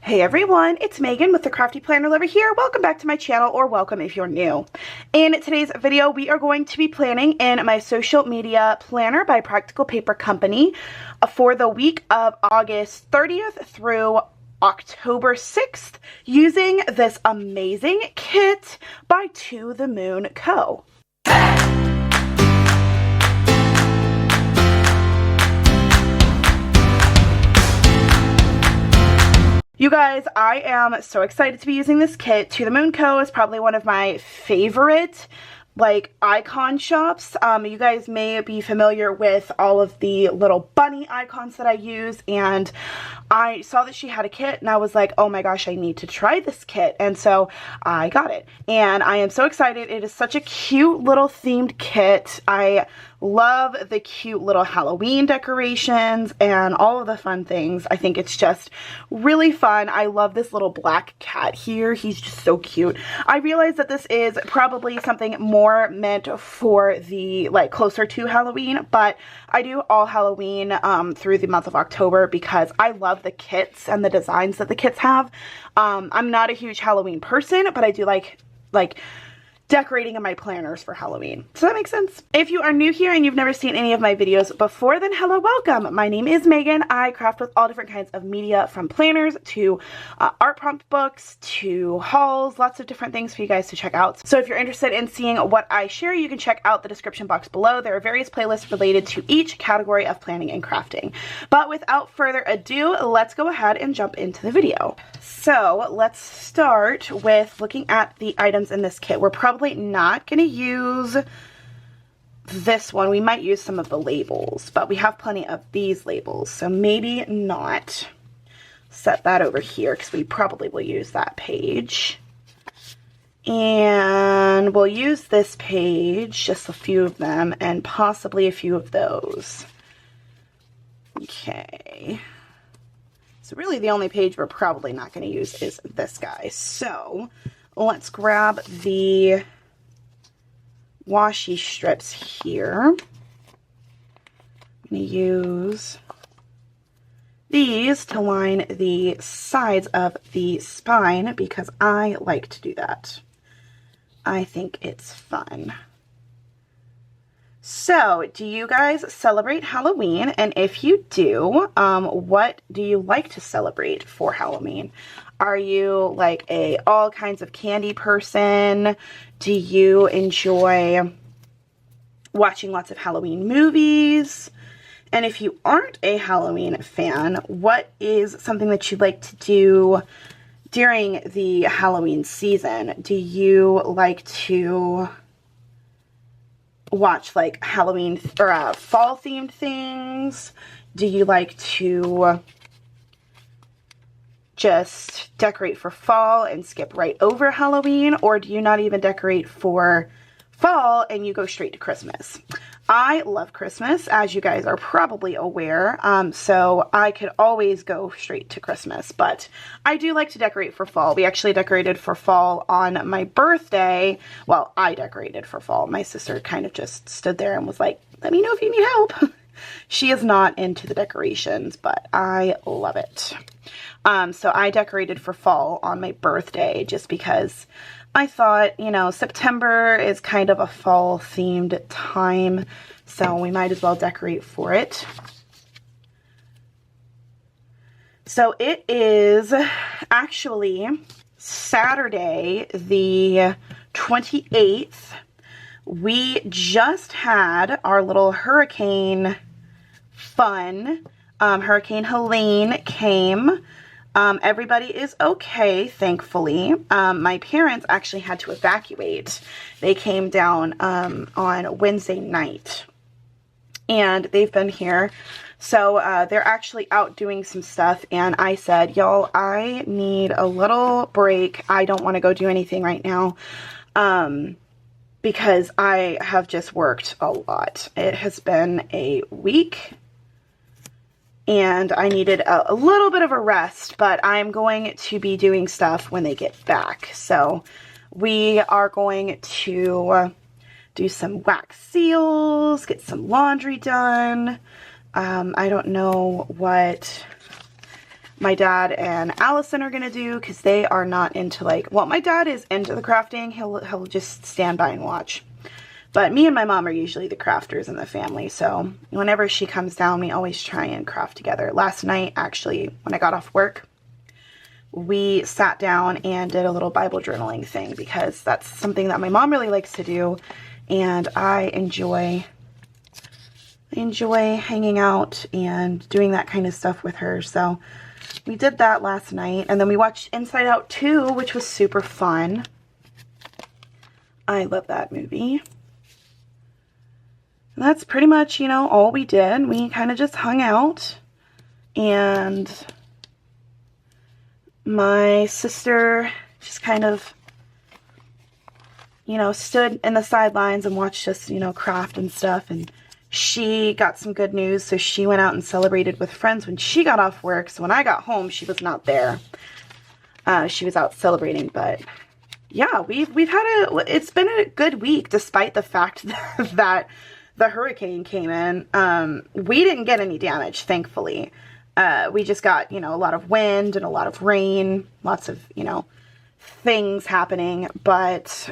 Hey everyone, it's Megan with the CraftyPlannerLovR here. Welcome back to my channel, or welcome if you're new. In today's video, we are going to be planning in my social media planner by Practical Paper Company for the week of August 30th through October 6th using this amazing kit by To The Moon Co. You guys, I am so excited to be using this kit. To The Moon Co. is probably one of my favorite icon shops. You guys may be familiar with all of the little bunny icons that I use, and I saw that she had a kit and I was like, oh my gosh, I need to try this kit, and so I got it and I am so excited. It is such a cute little themed kit. I love the cute little Halloween decorations and all of the fun things. I think it's just really fun. I love this little black cat here. He's just so cute. I realize that this is probably something more meant for the closer to Halloween, but I do all Halloween through the month of October because I love the kits and the designs that the kits have. I'm not a huge Halloween person, but I do like decorating in my planners for Halloween. Does that make sense? If you are new here and you've never seen any of my videos before, then hello, welcome. My name is Megan. I craft with all different kinds of media, from planners to art prompt books to hauls, lots of different things for you guys to check out. So if you're interested in seeing what I share, you can check out the description box below. There are various playlists related to each category of planning and crafting. But without further ado, let's go ahead and jump into the video. So let's start with looking at the items in this kit. We're probably not going to use this one. We might use some of the labels, but we have plenty of these labels, so maybe not. Set that over here because we probably will use that page. And we'll use this page, just a few of them, and possibly a few of those. Okay. So really the only page we're probably not going to use is this guy. So let's grab the washi strips here. I'm going to use these to line the sides of the spine because I like to do that. I think it's fun. So, do you guys celebrate Halloween? And if you do, what do you like to celebrate for Halloween? Are you like a all kinds of candy person? Do you enjoy watching lots of Halloween movies? And if you aren't a Halloween fan, what is something that you'd like to do during the Halloween season? Do you like to watch Halloween or fall themed things? Do you like to just decorate for fall and skip right over Halloween? Or do you not even decorate for fall and you go straight to Christmas? I love Christmas, as you guys are probably aware, so I could always go straight to Christmas, but I do like to decorate for fall. We actually decorated for fall on my birthday. Well, I decorated for fall. My sister kind of just stood there and was like, let me know if you need help. She is not into the decorations, but I love it. So I decorated for fall on my birthday just because I thought, you know, September is kind of a fall themed time, so we might as well decorate for it. So it is actually Saturday the 28th. We just had our little hurricane fun. Hurricane Helene came. Everybody is okay, thankfully. My parents actually had to evacuate. They came down on Wednesday night, and they've been here. So they're actually out doing some stuff, and I said, y'all, I need a little break. I don't want to go do anything right now because I have just worked a lot. It has been a week, and I needed a little bit of a rest, but I'm going to be doing stuff when they get back. So we are going to do some wax seals, get some laundry done. I don't know what my dad and Allison are gonna do, because they are not into, like, well, my dad is into the crafting. He'll just stand by and watch. But me and my mom are usually the crafters in the family, so whenever she comes down, we always try and craft together. Last night, actually, when I got off work, we sat down and did a little Bible journaling thing, because that's something that my mom really likes to do, and I enjoy hanging out and doing that kind of stuff with her. So we did that last night, and then we watched Inside Out 2, which was super fun. I love that movie. And that's pretty much, you know, all we did. We kind of just hung out, and my sister just kind of, you know, stood in the sidelines and watched us, you know, craft and stuff. And she got some good news, so she went out and celebrated with friends when she got off work. So when I got home, she was not there. She was out celebrating. But yeah, it's been a good week, despite the fact that the hurricane came in. We didn't get any damage, thankfully. We just got, you know, a lot of wind and a lot of rain, lots of, you know, things happening. But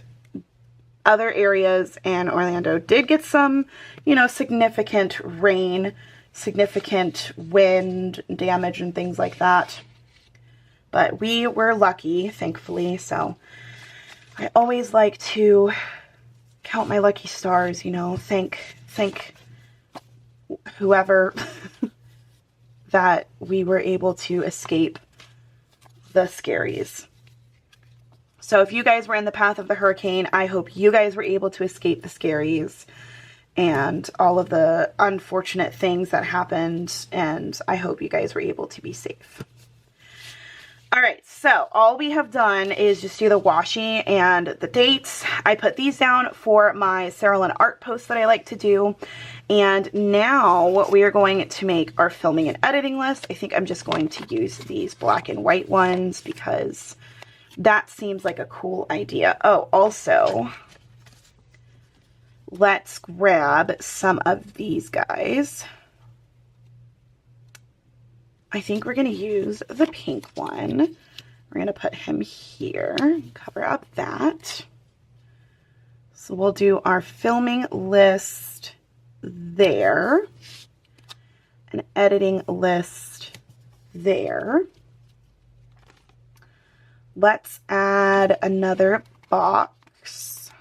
other areas in Orlando did get some, you know, significant rain, significant wind damage and things like that. But we were lucky, thankfully. So I always like to count my lucky stars, you know, thank whoever that we were able to escape the scaries. So if you guys were in the path of the hurricane, I hope you guys were able to escape the scaries and all of the unfortunate things that happened, and I hope you guys were able to be safe. Alright, so all we have done is just do the washi and the dates. I put these down for my Sarah Lynn art post that I like to do. And now we are going to make our filming and editing list. I think I'm just going to use these black and white ones because that seems like a cool idea. Oh, also, let's grab some of these guys. I think we're going to use the pink one. We're going to put him here, cover up that. So we'll do our filming list there, an editing list there. Let's add another box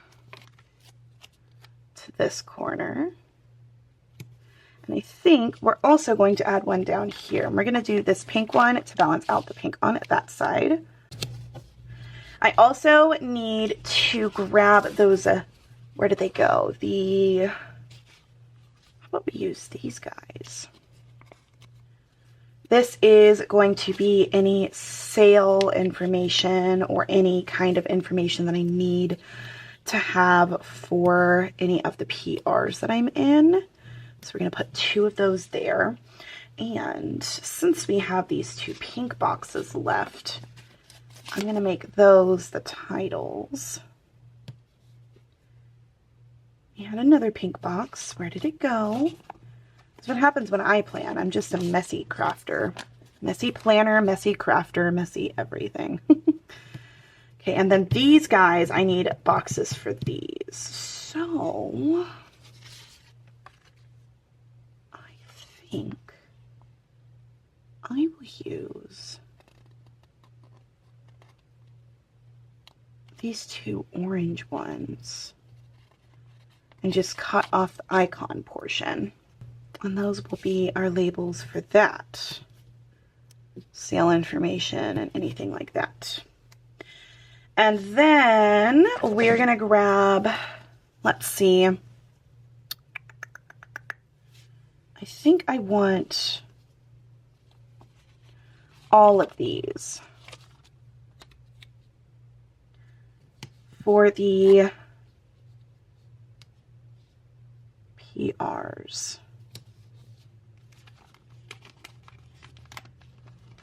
to this corner. And I think we're also going to add one down here. And we're going to do this pink one to balance out the pink on that side. I also need to grab those, where did they go? How about we use these guys? This is going to be any sale information or any kind of information that I need to have for any of the PRs that I'm in. So we're going to put 2 of those there. And since we have these 2 pink boxes left, I'm going to make those the titles. And another pink box. Where did it go? That's what happens when I plan. I'm just a messy crafter. Messy planner, messy crafter, messy everything. Okay, and then these guys, I need boxes for these. So I think I will use these 2 orange ones and just cut off the icon portion. And those will be our labels for that. Sale information and anything like that. And then we're going to grab, let's see. I think I want all of these for the PRs.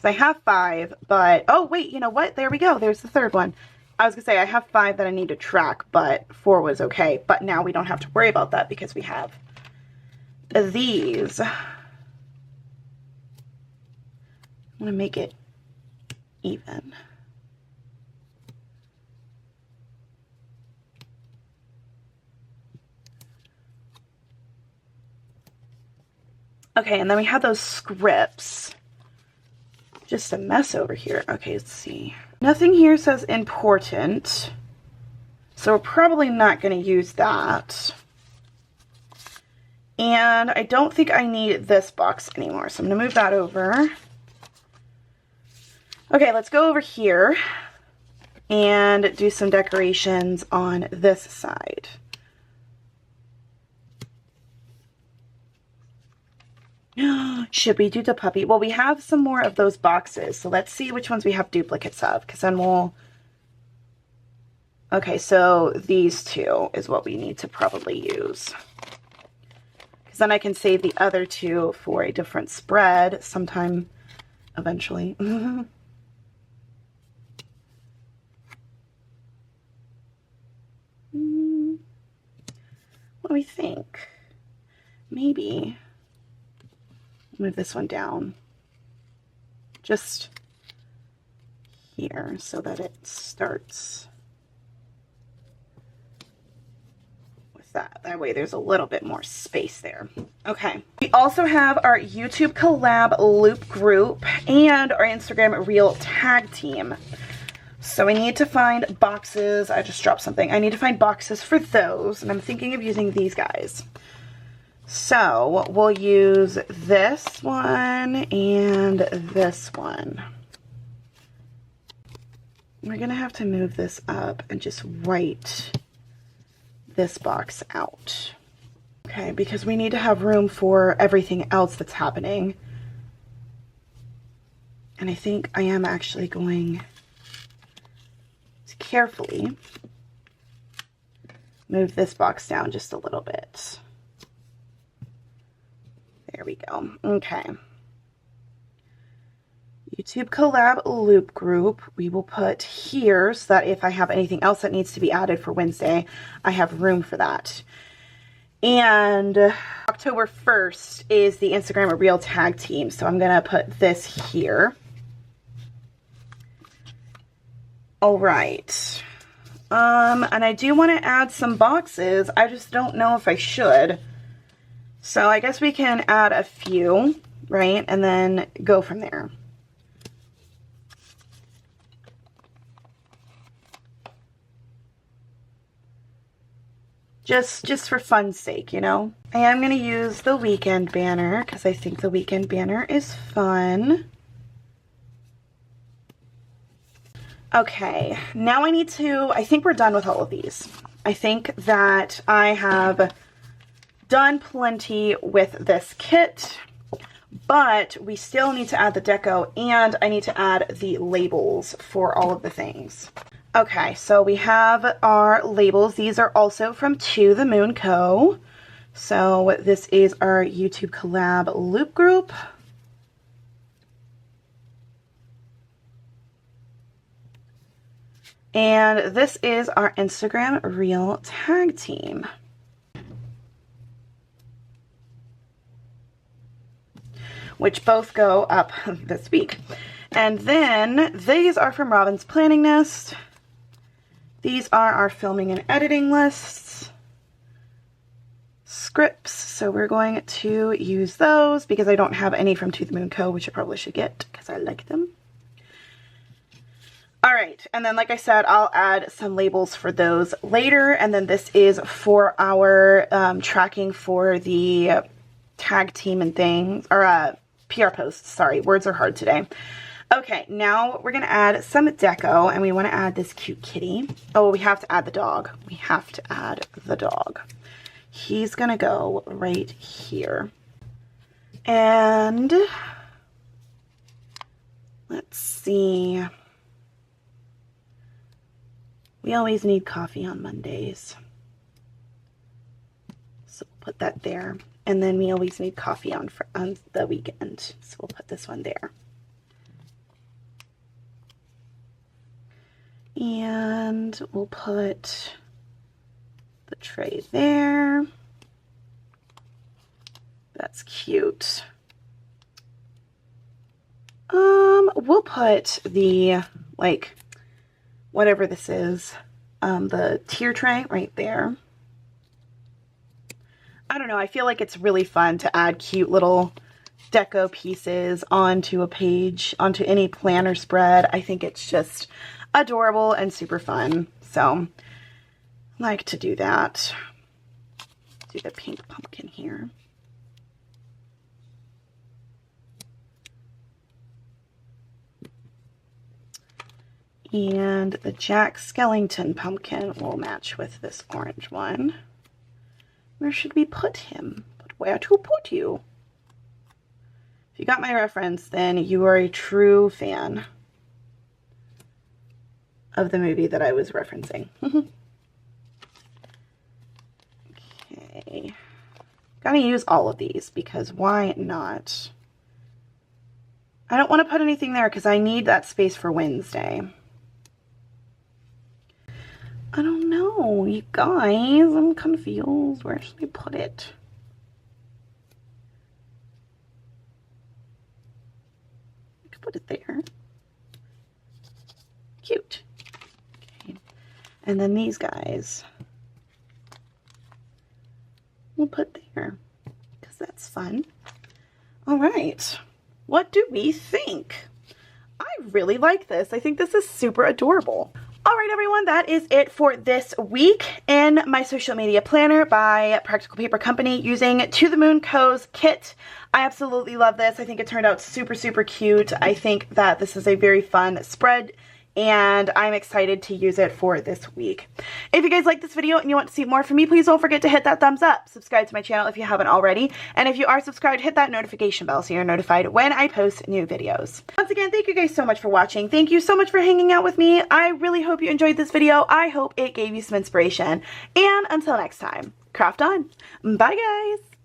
So I have 5, but, oh wait, you know what? There we go. There's the 3rd one. I was going to say I have 5 that I need to track, but 4 was okay. But now we don't have to worry about that because we have these. I'm gonna make it even. Okay, and then we have those scripts. Just a mess over here. Okay, let's see. Nothing here says important, so we're probably not going to use that. And I don't think I need this box anymore, so I'm going to move that over. Okay, let's go over here and do some decorations on this side. Should we do the puppy? Well, we have some more of those boxes, so let's see which ones we have duplicates of, because then we'll... Okay, so these two is what we need to probably use. Because then I can save the other two for a different spread sometime eventually. What do we think? Maybe... move this one down just here so that it starts with that. That way there's a little bit more space there. Okay. We also have our YouTube collab loop group and our Instagram reel tag team. So we need to find boxes. I just dropped something. I need to find boxes for those, and I'm thinking of using these guys. So we'll use this one and this one. We're going to have to move this up and just write this box out. Okay, because we need to have room for everything else that's happening. And I think I am actually going to carefully move this box down just a little bit. There we go. Okay. YouTube collab loop group we will put here so that if I have anything else that needs to be added for Wednesday, I have room for that. And October 1st is the Instagram reel tag team, so I'm going to put this here. All right. And I do want to add some boxes. I just don't know if I should. So I guess we can add a few, right? And then go from there. Just for fun's sake, you know? I am going to use the weekend banner because I think the weekend banner is fun. Okay, now I need to, I think we're done with all of these. I think that I have done plenty with this kit, but we still need to add the deco and I need to add the labels for all of the things. Okay, so we have our labels. These are also from To The Moon Co. So this is our YouTube collab loop group. And this is our Instagram reel tag team. Which both go up this week. And then these are from Robin's Planning Nest. These are our filming and editing lists. Scripts, so we're going to use those because I don't have any from To The Moon Co, which I probably should get because I like them. All right, and then like I said, I'll add some labels for those later, and then this is for our tracking for the tag team and things, or PR posts, sorry, words are hard today. Okay, now we're going to add some deco, and we want to add this cute kitty. Oh, we have to add the dog. We have to add the dog. He's going to go right here. And let's see. We always need coffee on Mondays. So we'll put that there. And then we always need coffee on the weekend. So we'll put this one there. And we'll put the tray there. That's cute. We'll put the, like, whatever this is, the tier tray right there. I don't know, I feel like it's really fun to add cute little deco pieces onto a page, onto any planner spread. I think it's just adorable and super fun. So, I like to do that. Do the pink pumpkin here. And the Jack Skellington pumpkin will match with this orange one. Where should we put him? But where to put you? If you got my reference, then you are a true fan of the movie that I was referencing. Okay. Gotta use all of these because why not? I don't want to put anything there because I need that space for Wednesday. I don't know, you guys. I'm confused. Where should we put it? I could put it there. Cute. Okay. And then these guys we'll put there because that's fun. All right. What do we think? I really like this. I think this is super adorable. Alright everyone, that is it for this week in my social media planner by Practical Paper Company using To the Moon Co's kit. I absolutely love this. I think it turned out super, super cute. I think that this is a very fun spread and I'm excited to use it for this week. If you guys like this video and you want to see more from me, please don't forget to hit that thumbs up. Subscribe to my channel if you haven't already. And if you are subscribed, hit that notification bell so you're notified when I post new videos. Once again, thank you guys so much for watching. Thank you so much for hanging out with me. I really hope you enjoyed this video. I hope it gave you some inspiration. And until next time, craft on. Bye guys!